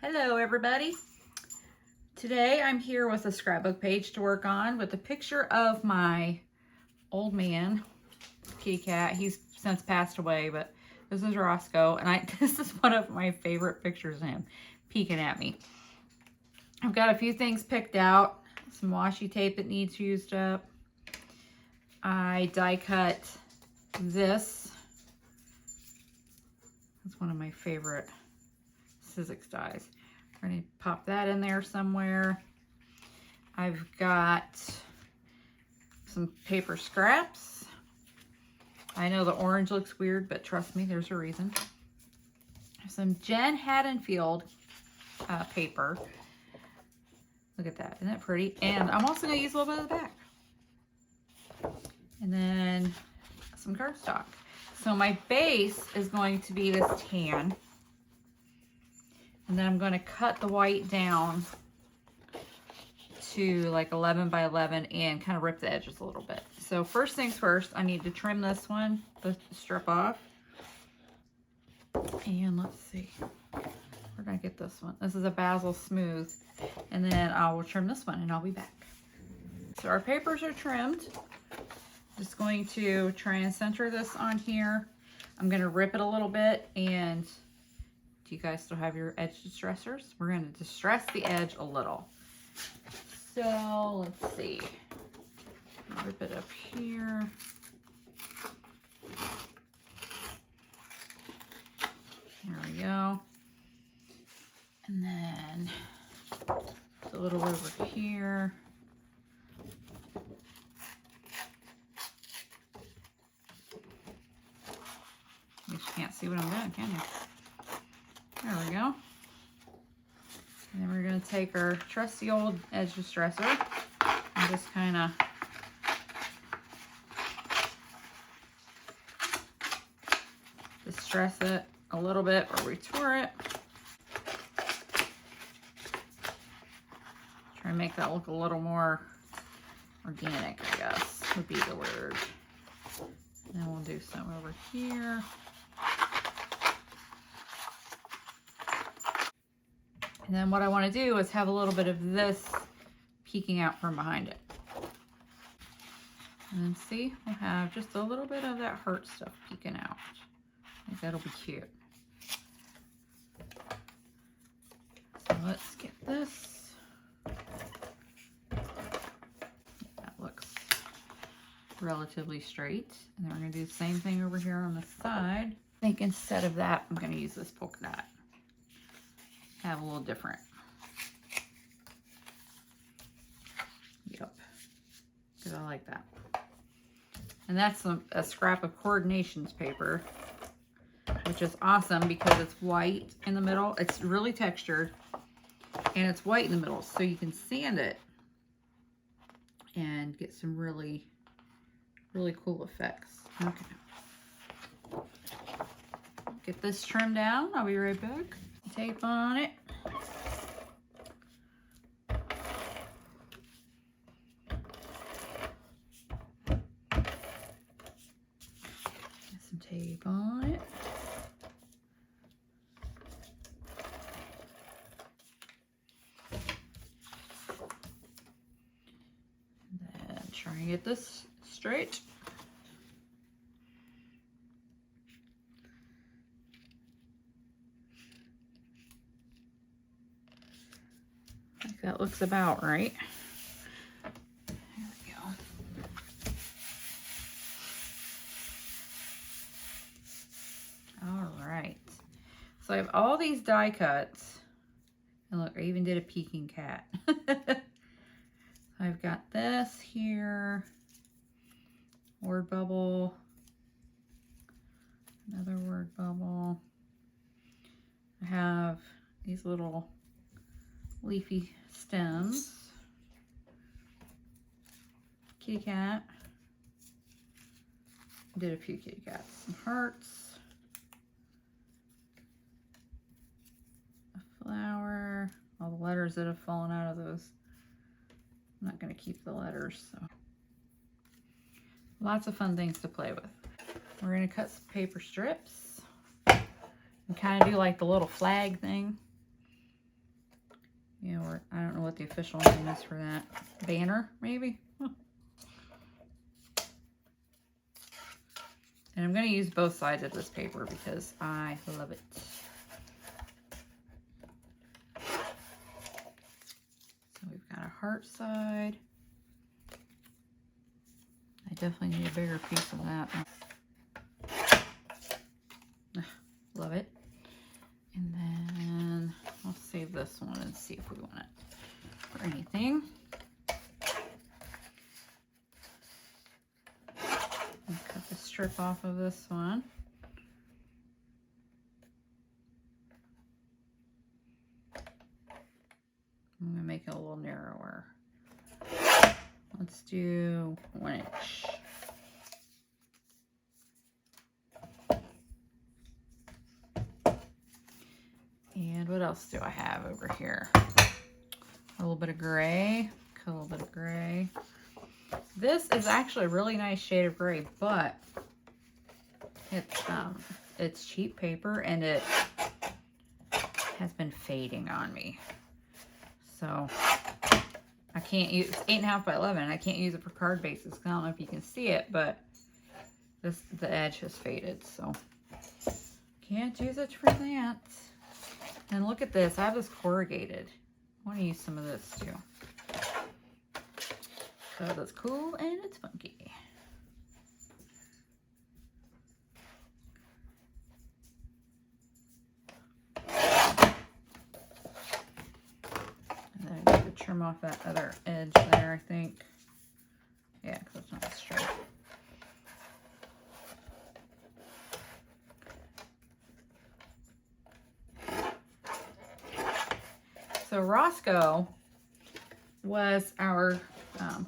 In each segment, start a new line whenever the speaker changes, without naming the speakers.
Hello everybody. Today I'm here with a scrapbook page to work on with a picture of my old man, kitty cat. He's since passed away, but this is Roscoe, and this is one of my favorite pictures of him peeking at me. I've got a few things picked out, some washi tape that needs used up. I die cut this. That's one of my favorite Sizzix dies. We're going to pop that in there somewhere. I've got some paper scraps. I know the orange looks weird, but trust me, there's a reason. Some Hadenfield paper. Look at that. Isn't that pretty? And I'm also going to use a little bit of the back. And then some cardstock. So my base is going to be this tan. And then I'm going to cut the white down to like 11 by 11 and kind of rip the edges a little bit. So first things first, I need to trim this one, the strip off. And let's see, we're going to get this one. This is a Basil Smooth. And then I will trim this one and I'll be back. So our papers are trimmed. Just going to try and center this on here. I'm going to rip it a little bit. And do you guys still have your edge distressors? We're going to distress the edge a little. So let's see. Rip it up here. There we go. And then a little over here. You just can't see what I'm doing, can you? There we go. And then we're going to take our trusty old edge distresser and just kind of distress it a little bit or retour it. Try and make that look a little more organic, I guess would be the word. And then we'll do some over here. And then what I want to do is have a little bit of this peeking out from behind it. And then see, we'll have just a little bit of that heart stuff peeking out. I think that'll be cute. So let's get this. That looks relatively straight. And then we're going to do the same thing over here on the side. I think instead of that, I'm going to use this polka dot. Have a little different. Yep, because I like that. And that's a scrap of coordinations paper, which is awesome because it's white in the middle. It's really textured and it's white in the middle, so you can sand it and get some really, really cool effects. Okay. Get this trimmed down. I'll be right back. Tape on it. Get some tape on it. And then try and get this straight. That looks about right. There we go. All right. So I have all these die cuts. And look, I even did a peeking cat. I've got this here. Word bubble. Another word bubble. I have these little leafy stems, kitty cat, did a few kitty cats, some hearts, a flower, all the letters that have fallen out of those. I'm not going to keep the letters, so lots of fun things to play with. We're going to cut some paper strips and kind of do like the little flag thing. You know, or I don't know what the official name is for that. Banner, maybe? Huh. And I'm going to use both sides of this paper because I love it. So we've got a heart side. I definitely need a bigger piece of that. Love it. And then I'll save this one and see if we want it for anything. And cut the strip off of this one. I'm gonna make it a little narrower. Let's do 1 inch. And what else do I have over here? A little bit of gray, a little bit of gray. This is actually a really nice shade of gray, but it's cheap paper and it has been fading on me. So I can't use, it's 8.5 by 11. I can't use it for card bases. I don't know if you can see it, but the edge has faded, so can't use it for that. And look at this. I have this corrugated. I want to use some of this too. So that's cool and it's funky. And then I need to trim off that other edge there, I think. Yeah, because it's not straight. So Roscoe was our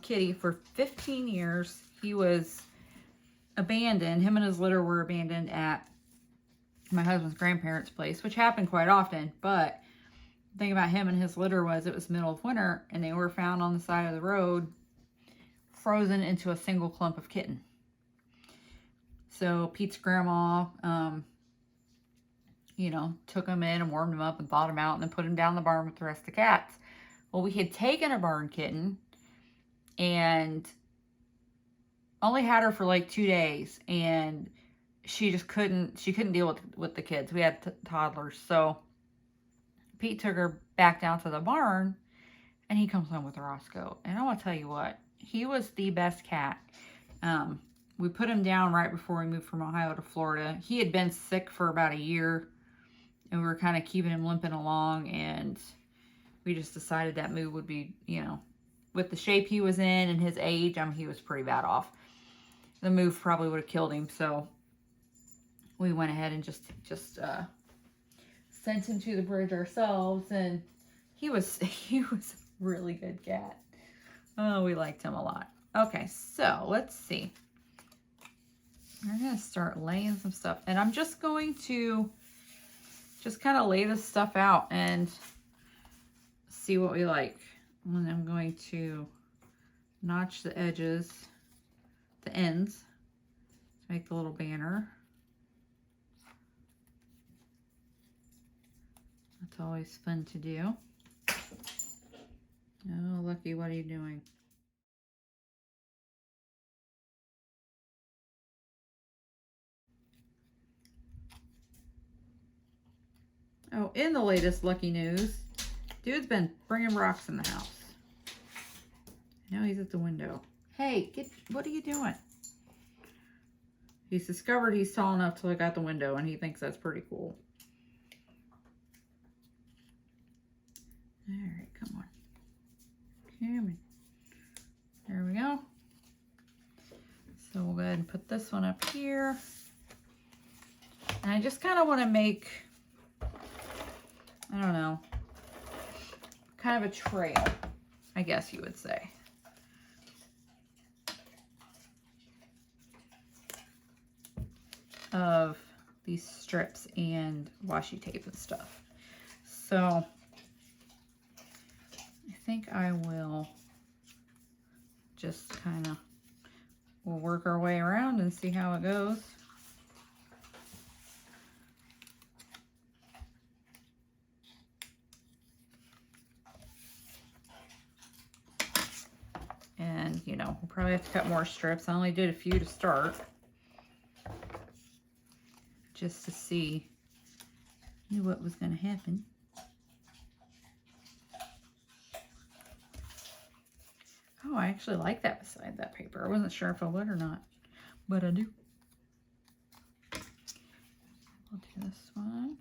kitty for 15 years. He was abandoned. Him and his litter were abandoned at my husband's grandparents' place, which happened quite often. But the thing about him and his litter was it was middle of winter and they were found on the side of the road, frozen into a single clump of kitten. So Pete's grandma, you know, took them in and warmed them up and thawed them out and then put them down in the barn with the rest of the cats. Well, we had taken a barn kitten and only had her for like 2 days, and she just couldn't deal with the kids. We had toddlers. So Pete took her back down to the barn and he comes home with Roscoe. And I want to tell you what, he was the best cat. We put him down right before we moved from Ohio to Florida. He had been sick for about a year and we were kind of keeping him limping along, and we just decided that move would be, you know, with the shape he was in and his age, I mean, he was pretty bad off. The move probably would have killed him, so we went ahead and just sent him to the bridge ourselves, and he was a really good cat. Oh, we liked him a lot. Okay, so let's see. We're gonna start laying some stuff, and I'm just going to kind of lay this stuff out and see what we like. And I'm going to notch the edges, the ends, to make the little banner. That's always fun to do. Oh, Lucky, what are you doing? Oh, in the latest Lucky news, dude's been bringing rocks in the house. Now he's at the window. Hey, what are you doing? He's discovered he's tall enough to look out the window, and he thinks that's pretty cool. All right, come on. Come on. There we go. So we'll go ahead and put this one up here. And I just kind of want to make, I don't know, kind of a trail, I guess you would say. Of these strips and washi tape and stuff. So I think I will just kind of, we'll work our way around and see how it goes. And, you know, we'll probably have to cut more strips. I only did a few to start. Just to see what was going to happen. Oh, I actually like that beside that paper. I wasn't sure if I would or not, but I do. I'll do this one.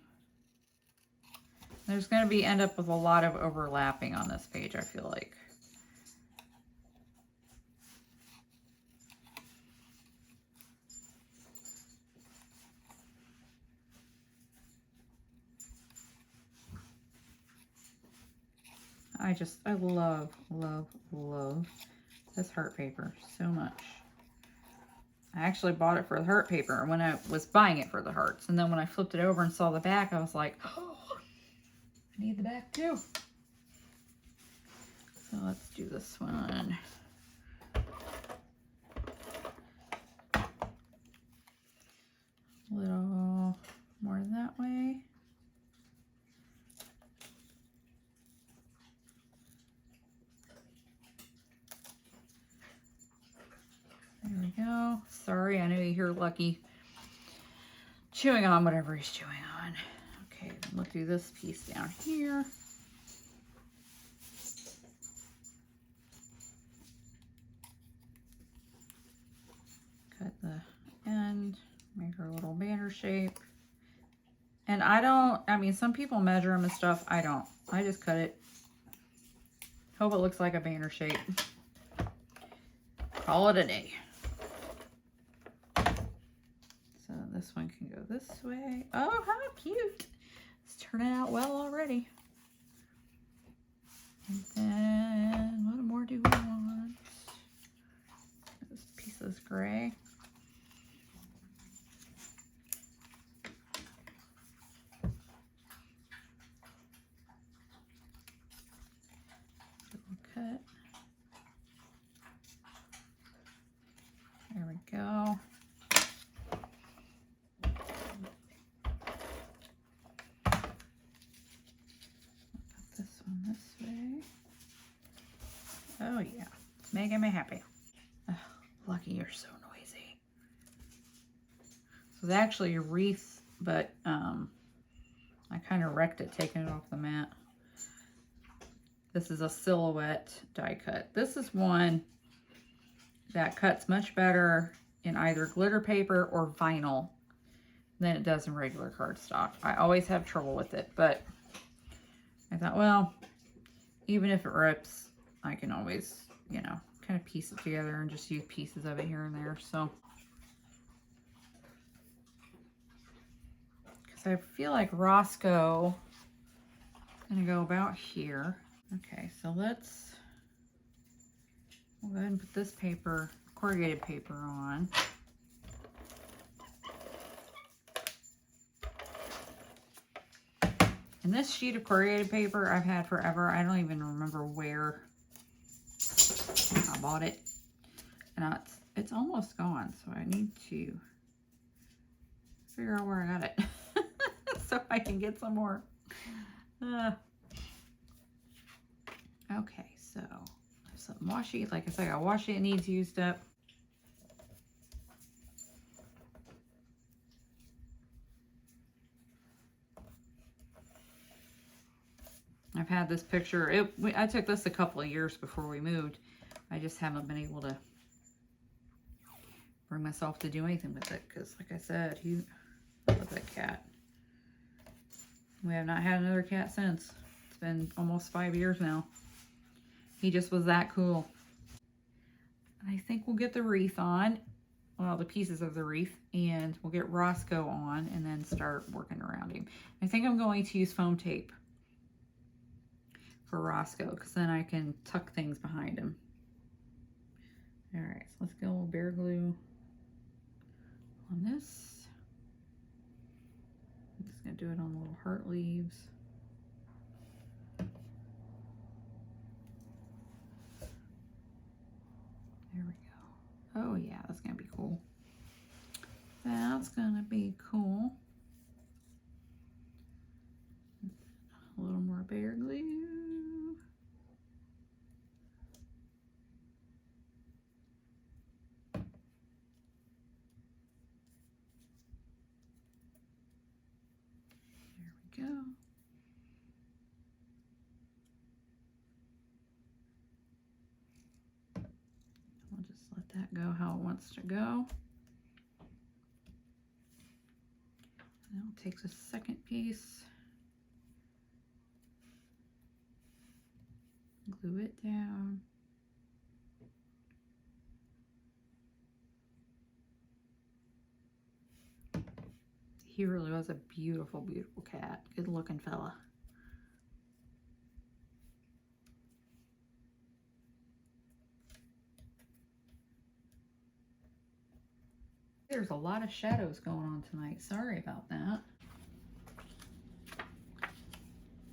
There's going to end up with a lot of overlapping on this page, I feel like. I love, love, love this heart paper so much. I actually bought it for the heart paper when I was buying it for the hearts. And then when I flipped it over and saw the back, I was like, oh, I need the back too. So let's do this one. A little more that way. There we go. Sorry, I know you hear Lucky chewing on whatever he's chewing on. Okay, then we'll do this piece down here. Cut the end, make her a little banner shape. And I mean, some people measure them and stuff. I don't. I just cut it. Hope it looks like a banner shape. Call it a day. So this one can go this way. Oh, how cute. It's turning out well already. And then, what more do we want? This piece is gray. Cut. There we go. Put this one this way. Oh yeah, it's making me happy. Oh, Lucky, you're so noisy. So it's actually a wreath, but I kind of wrecked it taking it off the mat. This is a silhouette die cut. This is one that cuts much better in either glitter paper or vinyl than it does in regular cardstock. I always have trouble with it, but I thought, well, even if it rips, I can always, you know, kind of piece it together and just use pieces of it here and there. So, because I feel like Roscoe is going to go about here. Okay, so we'll go ahead and put this paper, corrugated paper on. And this sheet of corrugated paper I've had forever. I don't even remember where I bought it. And it's almost gone, so I need to figure out where I got it so I can get some more. Okay, so some washi. Like I said, I got washi that needs used up. I've had this picture. I took this a couple of years before we moved. I just haven't been able to bring myself to do anything with it because, like I said, I love that cat. We have not had another cat since. It's been almost 5 years now. He just was that cool. And I think we'll get the wreath on. Well, the pieces of the wreath. And we'll get Roscoe on and then start working around him. I think I'm going to use foam tape for Roscoe because then I can tuck things behind him. Alright, so let's get a little bear glue on this. I'm just going to do it on the little heart leaves. There we go. Oh yeah, that's going to be cool. That's going to be cool. A little more bear glue. go. I'll just let that go how it wants to go. And I'll take the second piece, glue it down. He really was a beautiful, beautiful cat. Good looking fella. There's a lot of shadows going on tonight. Sorry about that.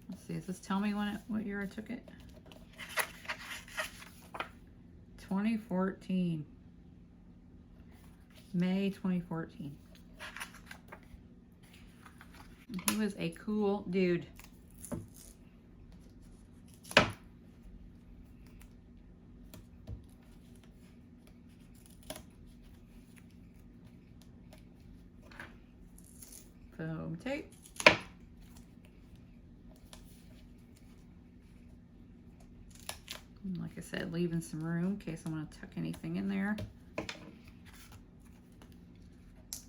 Let's see, does this tell me when what year I took it? 2014. May 2014. He was a cool dude. Foam tape. And like I said, leaving some room in case I want to tuck anything in there.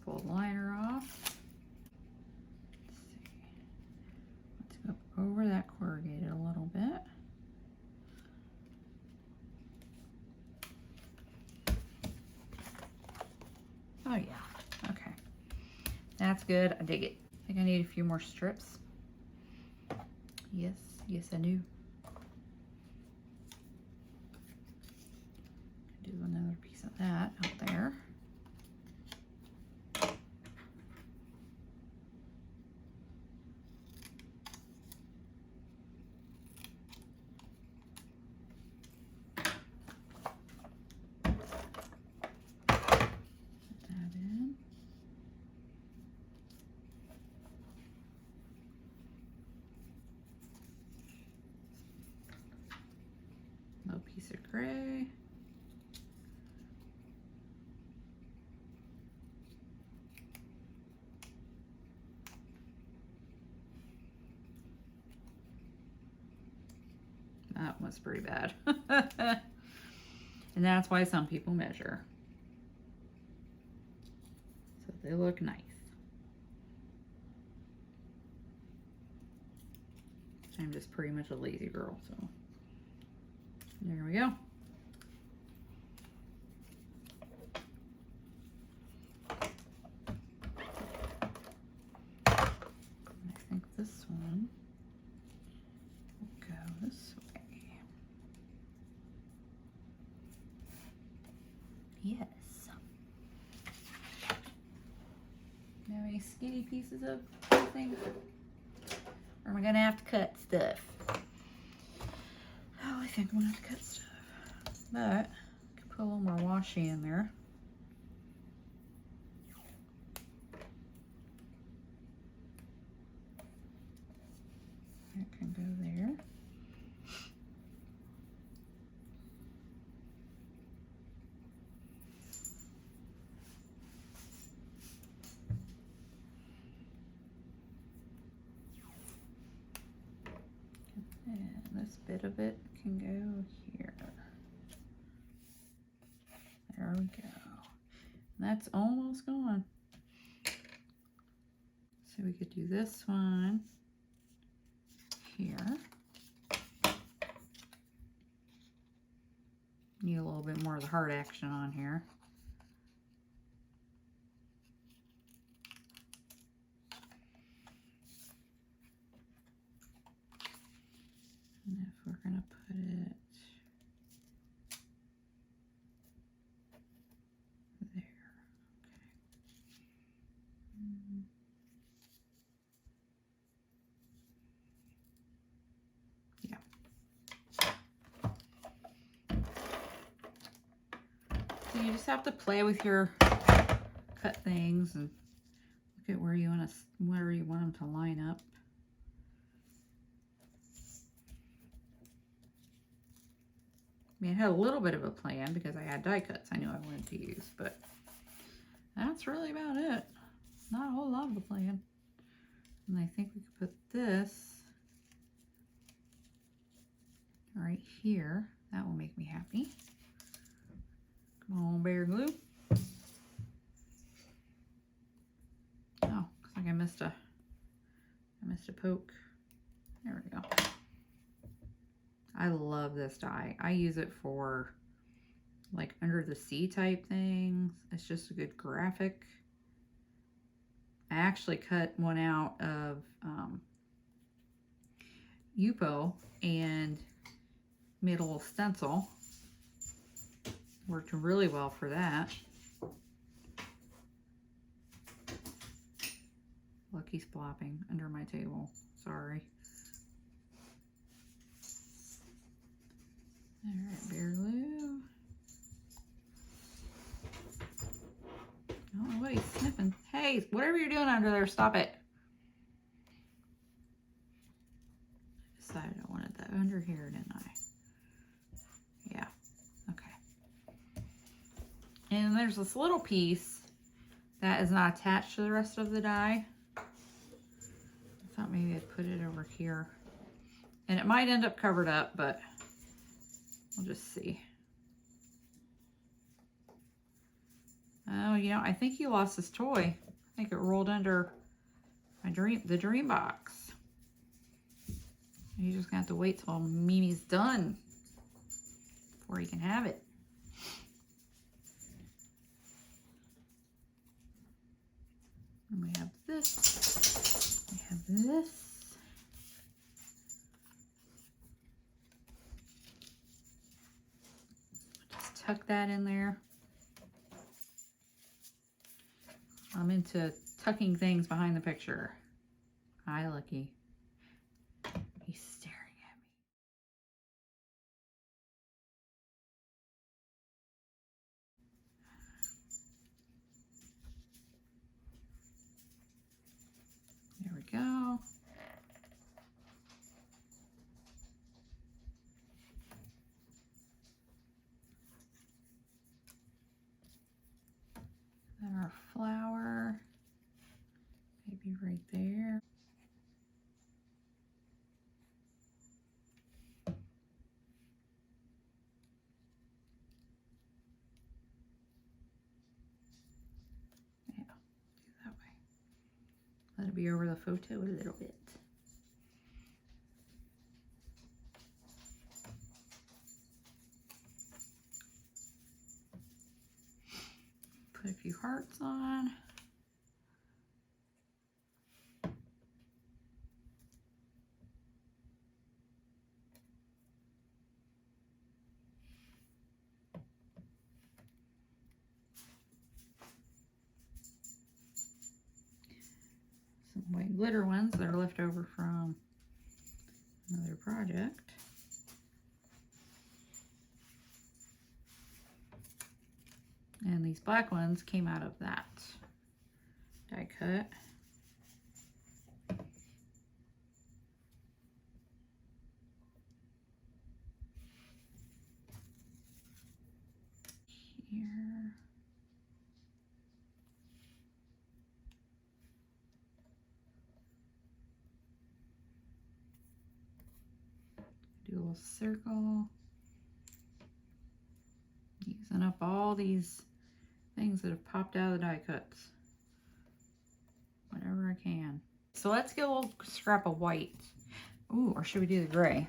Pull the liner off. Let's see. Let's go over that corrugated a little bit. Oh yeah, okay. That's good, I dig it. I think I need a few more strips. Yes, yes I do. Do another piece of that out there. Little piece of gray. That was pretty bad. And that's why some people measure. So they look nice. I'm just pretty much a lazy girl, so there we go. I think this one will go this way. Yes. Now any skinny pieces of anything? Or am I gonna have to cut stuff? Oh, I think I'm gonna have to cut stuff. But I could put a little more washi in there. That can go there. And this bit of it can go here. There we go. That's almost gone. So we could do this one here. Need a little bit more of the heart action on here. And if we're gonna put it there, okay. Yeah. So you just have to play with your cut things and look at where you want them to line up. I mean, I had a little bit of a plan because I had die cuts I knew I wanted to use, but that's really about it. Not a whole lot of a plan. And I think we could put this right here. That will make me happy. Come on, Bear Glue. Oh, looks like I missed a poke. There we go. I love this die. I use it for like under the sea type things. It's just a good graphic. I actually cut one out of Yupo and made a little stencil. Worked really well for that. Lucky's plopping under my table. Sorry. All right, Bear Glue. I don't know what he's sniffing. Hey, whatever you're doing under there, stop it. I decided I wanted that under here, didn't I? Yeah, okay. And there's this little piece that is not attached to the rest of the die. I thought maybe I'd put it over here. And it might end up covered up, but we'll just see. Oh, you know, I think he lost his toy. I think it rolled under the dream box. He's just gonna have to wait till Mimi's done before he can have it. And we have this. We have this. Just tuck that in there. I'm into tucking things behind the picture. Hi, Lucky. He's staring at me. There we go. Then our flower, maybe right there. Yeah, do that way. Let it be over the photo a little bit. Put a few hearts on. Some white glitter ones that are left over from another project. And these black ones came out of that die cut. Here. Do a little circle. Using up all these things that have popped out of the die cuts. Whatever I can. So let's get a little scrap of white. Ooh, or should we do the gray?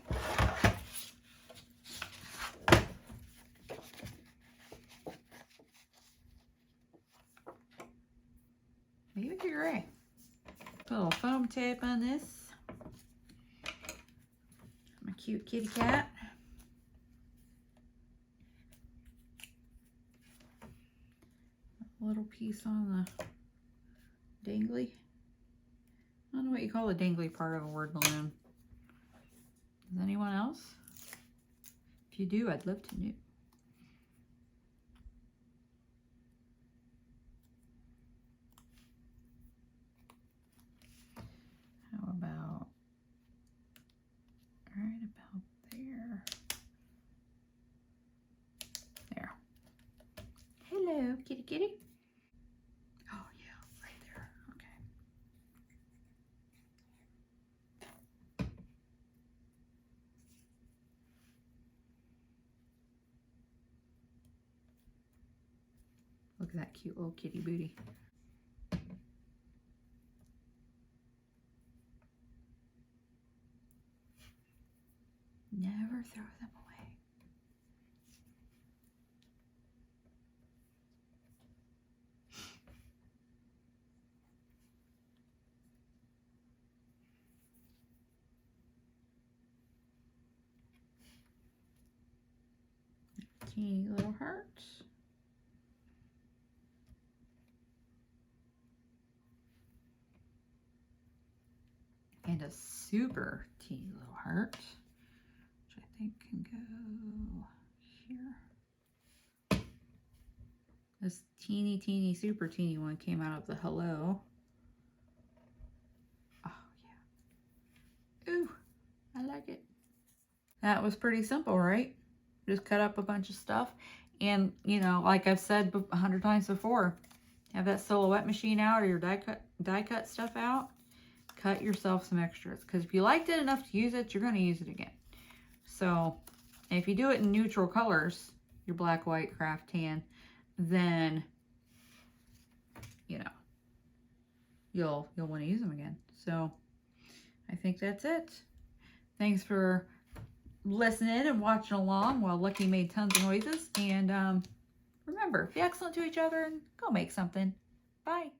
Maybe the gray. Put a little foam tape on this. My cute kitty cat. A little piece on the dangly. I don't know what you call the dangly part of a word balloon. Does anyone else? If you do, I'd love to know. How about right about there? There. Hello, kitty kitty. Oh yeah, right there. Okay. Look at that cute little kitty booty. Never throw them away. Teeny little hearts. And a super teeny little heart, which I think can go here. This teeny, super teeny one came out of the hello. Oh, yeah. Ooh, I like it. That was pretty simple, right? Just cut up a bunch of stuff. And, you know, like I've said 100 times before, have that silhouette machine out or your die cut stuff out. Cut yourself some extras. Because if you liked it enough to use it, you're going to use it again. So, if you do it in neutral colors, your black, white, craft, tan, then, you know, you'll want to use them again. So, I think that's it. Thanks for listening and watching along while Lucky made tons of noises. And remember, be excellent to each other and go make something. Bye.